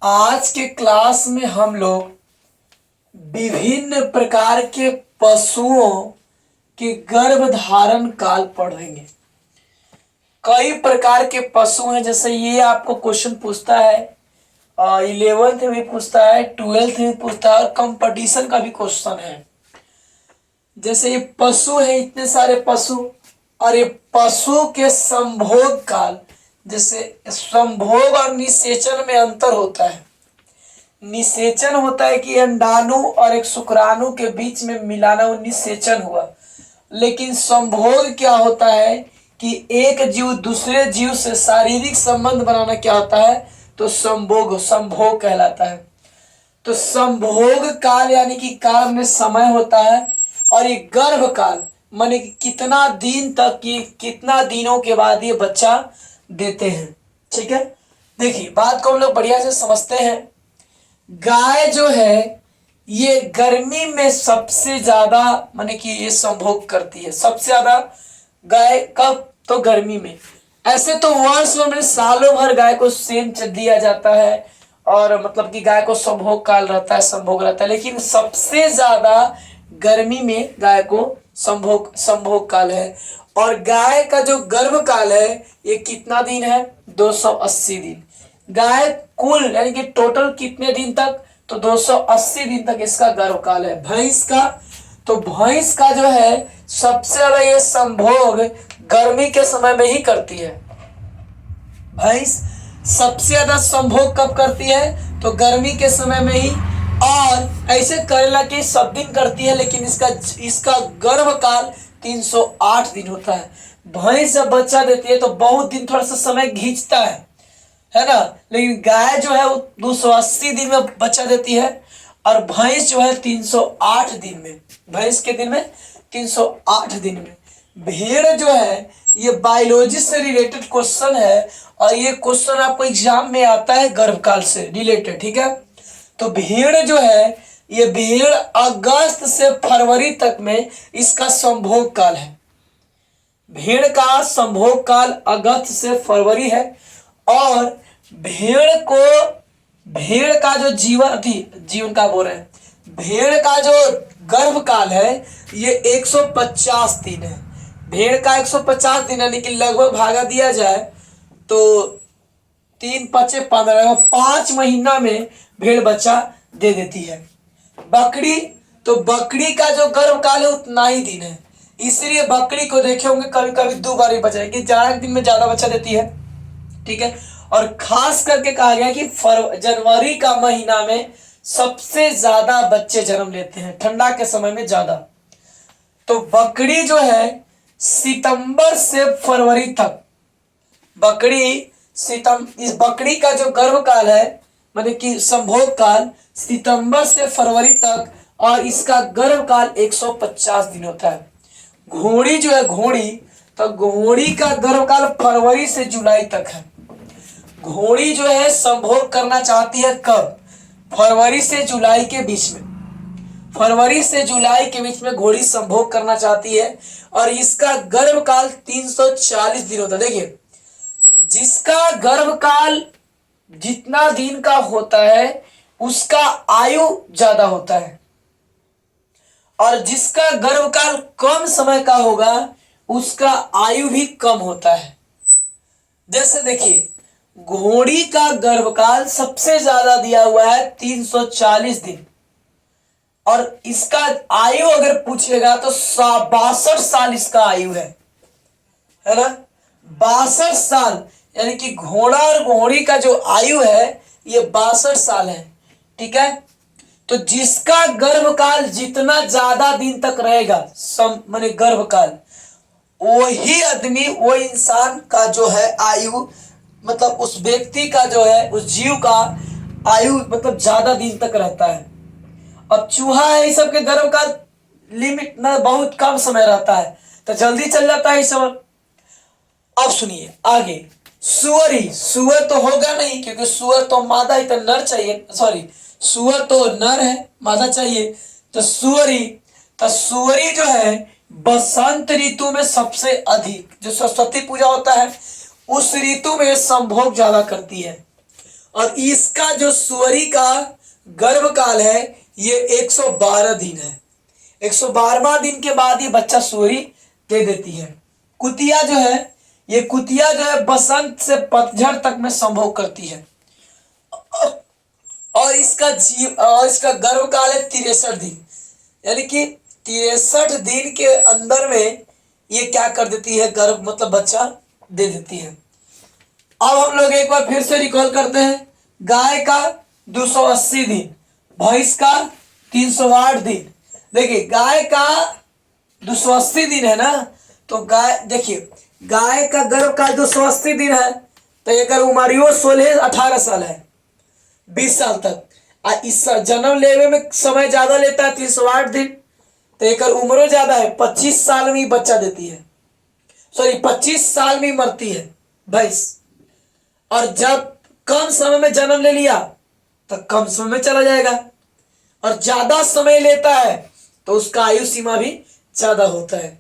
आज के क्लास में हम लोग विभिन्न प्रकार के पशुओं के गर्भधारण काल पढ़ेंगे। कई प्रकार के पशु हैं, जैसे ये आपको क्वेश्चन पूछता है 11th में भी पूछता है, 12th में भी पूछता है और कंपटीशन का भी क्वेश्चन है। जैसे ये पशु है, इतने सारे पशु, और ये पशु के संभोग काल, जैसे संभोग और निषेचन में अंतर होता है। निषेचन होता है कि अंडाणु और एक शुक्राणु के बीच में मिलाना, वो निषेचन हुआ। लेकिन संभोग क्या होता है कि एक जीव दूसरे जीव से शारीरिक संबंध बनाना क्या होता है, तो संभोग कहलाता है। तो संभोग काल यानी कि काल में समय होता है, और ये गर्भ काल माने कि कितना दिन तक, ये कितना दिनों के बाद ये बच्चा देते हैं। ठीक है, देखिए बात को हम लोग बढ़िया से समझते हैं। गाय जो है ये गर्मी में सबसे ज्यादा माने कि ये संभोग करती है, सबसे ज्यादा गाय कब, तो गर्मी में। ऐसे तो वर्ष में सालों भर गाय को सेम दिया जाता है, और मतलब कि गाय को संभोग काल रहता है, संभोग रहता है, लेकिन सबसे ज्यादा गर्मी में गाय को संभोग काल है। और गाय का जो गर्भ काल है ये कितना दिन है, 280 दिन। गाय कुल यानी कि टोटल कितने दिन तक, तो 280 दिन तक इसका गर्भ काल है। भैंस का, तो भैंस का जो है सबसे ज्यादा ये संभोग गर्मी के समय में ही करती है। भैंस सबसे ज्यादा संभोग कब करती है, तो गर्मी के समय में ही। और ऐसे करेला कि सब दिन करती है, लेकिन इसका गर्भ काल 308 दिन होता है। भैंस जब बच्चा देती है तो बहुत दिन थोड़ा सा समय खींचता है ना, लेकिन गाय जो है वो 280 दिन में बच्चा देती है, और भैंस जो है 308 दिन में, भैंस के दिन में 308 दिन में। भेड़ जो है ये बायोलॉजी से रिलेटेड क्वेश्चन है, और ये क्वेश्चन आपको एग्जाम में आता है गर्भकाल से रिलेटेड। ठीक है, तो भेड़ जो है ये भेड़ अगस्त से फरवरी तक में इसका संभोग काल है। भेड़ का संभोग काल अगस्त से फरवरी है। और भेड़ का जो जीवन का बोल रहे हैं, भेड़ का जो गर्भ काल है ये 150 दिन है। भेड़ का 150 दिन यानी कि लगभग भागा दिया जाए तो 3 5 15, 5 महीना में भेड़ बच्चा दे देती है। बकरी, तो बकरी का जो गर्भ काल है उतना ही दिन है, इसलिए बकरी को देखे होंगे कभी कभी 2 बार ही बच्चा है, कि ज्यादा दिन में ज्यादा बच्चा देती है। ठीक है, और खास करके कहा गया कि जनवरी का महीना में सबसे ज्यादा बच्चे जन्म लेते हैं, ठंडा के समय में ज्यादा। तो बकरी जो है सितंबर से फरवरी तक, इस बकरी का जो गर्भ काल है माने कि संभोग काल सितंबर से फरवरी तक, और इसका गर्भ काल 150 दिन होता है। घोड़ी जो है तो घोड़ी का गर्भ काल फरवरी से जुलाई तक है। घोड़ी जो है संभोग करना चाहती है कब, फरवरी से जुलाई के बीच में। फरवरी से जुलाई के बीच में घोड़ी संभोग करना चाहती है, और इसका गर्भ काल 340 दिन होता है। देखिए, जिसका गर्भ काल जितना दिन का होता है उसका आयु ज्यादा होता है, और जिसका गर्भ काल कम समय का होगा उसका आयु भी कम होता है। जैसे देखिए, घोड़ी का गर्भकाल सबसे ज्यादा दिया हुआ है 340 दिन, और इसका आयु अगर पूछेगा तो 62 साल इसका आयु है ना, 62 साल। यानी कि घोड़ा और घोड़ी का जो आयु है ये 62 साल है। ठीक है, तो जिसका गर्भकाल जितना ज्यादा दिन तक रहेगा माने गर्भकाल, वही आदमी, वो इंसान का जो है आयु, मतलब उस व्यक्ति का जो है, उस जीव का आयु मतलब ज्यादा दिन तक रहता है। अब चूहा है, इस सब के गर्भ का लिमिट ना बहुत कम समय रहता है, तो जल्दी चल जाता है इस सब। अब सुनिए आगे, सुअर तो होगा नहीं, क्योंकि सुअर तो मादा ही, तो नर चाहिए, सॉरी सुअर तो नर है, मादा चाहिए। तो सुअरी जो है बसंत ऋतु में सबसे अधिक, जो सरस्वती पूजा होता है उस ऋतु में संभोग ज्यादा करती है। और इसका जो सुअरी का गर्भकाल है ये 112 दिन है। 112वां दिन के बाद ये बच्चा सुअरी दे देती है। कुतिया जो है, ये कुतिया जो है बसंत से पतझड़ तक में संभोग करती है और इसका गर्भकाल है 63 दिन, यानी कि 63 दिन के अंदर में ये क्या कर देती है, गर्भ मतलब बच्चा दे देती है। अब हम लोग एक बार फिर से रिकॉल करते हैं। गाय का 280 दिन, भैंस का 308 दिन। देखिए गाय का 280 दिन है ना, तो गाय देखिए गाय का गर्भकाल 280 दिन है, तो एक उम्र 16-18 साल है, 20 साल तक। इस जन्म लेवे में समय ज्यादा लेता है 308 दिन, तो एक उम्र ज्यादा है, 25 साल में ही बच्चा देती है, सॉरी 25 साल में ही मरती है भैंस। और जब कम समय में जन्म ले लिया तो कम समय में चला जाएगा, और ज्यादा समय लेता है तो उसका आयु सीमा भी ज्यादा होता है।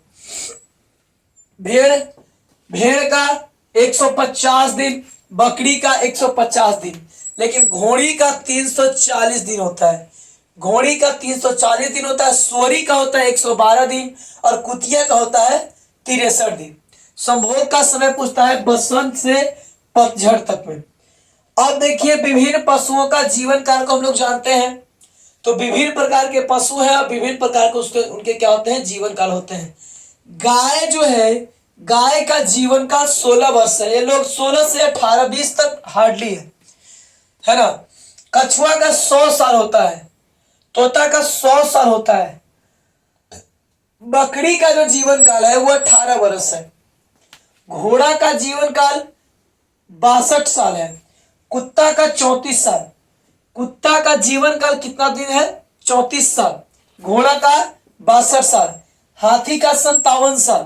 भेड़ का 150 दिन, बकरी का 150 दिन, लेकिन घोड़ी का 340 दिन होता है। घोड़ी का 340 दिन होता है, सुअरी का होता है 112 दिन और कुतिया का होता है 63 दिन। संभोग का समय पूछता है बसंत से पतझड़ तक में। अब देखिए विभिन्न पशुओं का जीवन काल को हम लोग जानते हैं, तो विभिन्न प्रकार के पशु हैं और विभिन्न प्रकार के उसके उनके क्या होते हैं, जीवन काल होते हैं। गाय जो है, गाय का जीवन काल 16 वर्ष है। ये लोग 16 से 18-20 तक हार्डली है ना। कछुआ का 100 साल होता है, तोता का 100 साल होता है। बकरी का जो जीवन काल है वो 18 वर्ष है। घोड़ा का जीवन काल 62 साल है। कुत्ता का 34 साल। कुत्ता का जीवन काल कितना दिन है, 34 साल। घोड़ा का 62 साल। हाथी का 57 साल।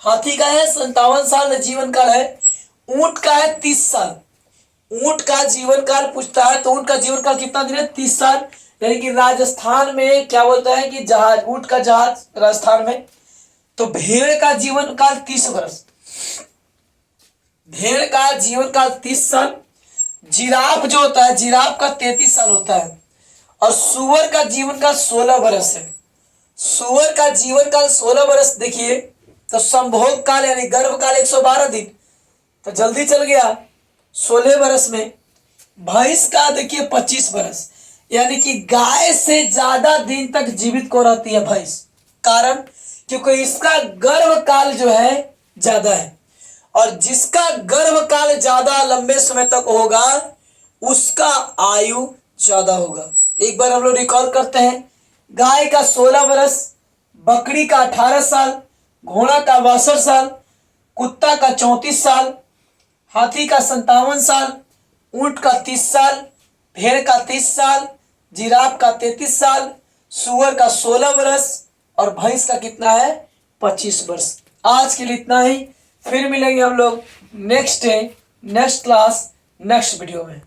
हाथी का है 57 साल जीवन काल है। ऊंट का है 30 साल। ऊंट का जीवन काल पूछता है तो ऊंट का जीवन काल कितना दिन है, 30 साल। यानी कि राजस्थान में क्या बोलता है कि जहाज, ऊंट का जहाज राजस्थान में। तो भेड़ का जीवन काल 30 वर्ष। भेड़ का जीवन काल 30 साल। जिराफ जो होता है, जिराफ का 33 साल होता है। और सुअर का जीवन काल 16 वर्ष है। सुअर का जीवन काल 16 वर्ष। देखिए तो संभोग काल यानी गर्भ काल 112 दिन, तो जल्दी चल गया 16 वर्ष में। भैंस का देखिए 25 वर्ष, यानी कि गाय से ज्यादा दिन तक जीवित को रहती है भैंस। कारण क्योंकि इसका गर्भ काल जो है ज्यादा है, और जिसका गर्भ काल ज्यादा लंबे समय तक होगा उसका आयु ज्यादा होगा। एक बार हम लोग रिकॉल करते हैं। गाय का 16 वर्ष, बकरी का 18 साल, घोड़ा का 62 साल, कुत्ता का 34 साल, हाथी का 57 साल, ऊंट का 30 साल, भेड़ का 30 साल, जिराफ का 33 साल, सुअर का 16 वर्ष और भैंस का कितना है, 25 वर्ष। आज के लिए इतना ही, फिर मिलेंगे हम लोग next day, next class, next video में।